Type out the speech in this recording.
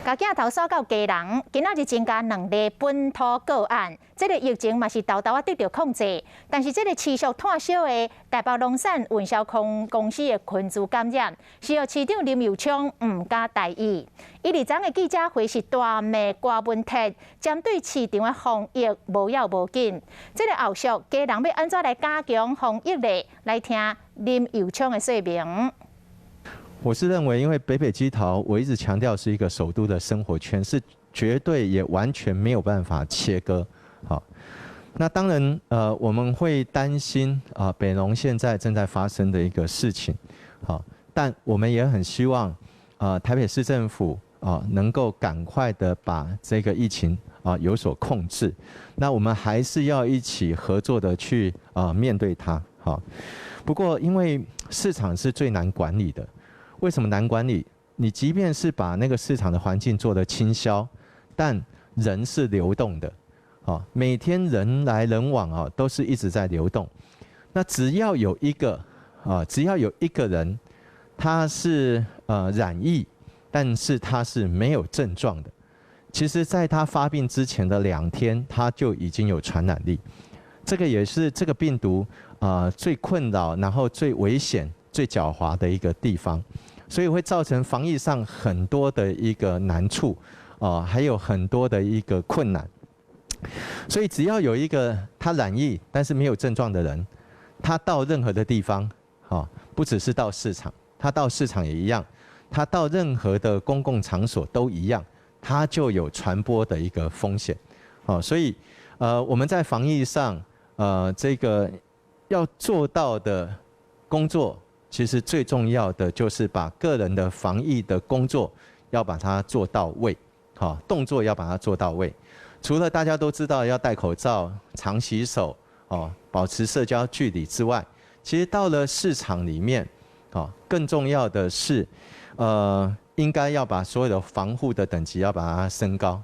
甲镜头扫到基隆，今仔日增加2例本土个案，这个疫情嘛是豆豆得到控制，但是这个持续炭烧的台北农产运销公司的群组感染，是由市长林右昌唔敢大意。伊日前的记者会是大骂郭文铁，针对市场的防疫无要无紧。这个后续基隆要安怎来加强防疫呢？来听林右昌的说明。 我是认为，因为北北基桃，我一直强调是一个首都的生活圈，是绝对也完全没有办法切割。好，那当然，我们会担心北农现在正在发生的一个事情，好，但我们也很希望，台北市政府能够赶快的把这个疫情有所控制。那我们还是要一起合作的去面对它。好，不过因为市场是最难管理的。 为什么难管理？你即便是把那个市场的环境做得清消，但人是流动的，每天人来人往都是一直在流动。那只要有一个人，他是染疫，但是他是没有症状的，其实在他发病之前的2天，他就已经有传染力。这个也是这个病毒最困扰，然后最危险、最狡猾的一个地方。 所以会造成防疫上很多的一个难处，还有很多的一个困难。所以只要有一个他染疫但是没有症状的人，他到任何的地方，不只是到市场，他到市场也一样，他到任何的公共场所都一样，他就有传播的一个风险。所以我们在防疫上，这个要做到的工作。 其实最重要的就是把个人的防疫的工作要把它做到位，动作要把它做到位。除了大家都知道要戴口罩、常洗手、保持社交距离之外，其实到了市场里面，更重要的是，应该要把所有的防护的等级要把它升高。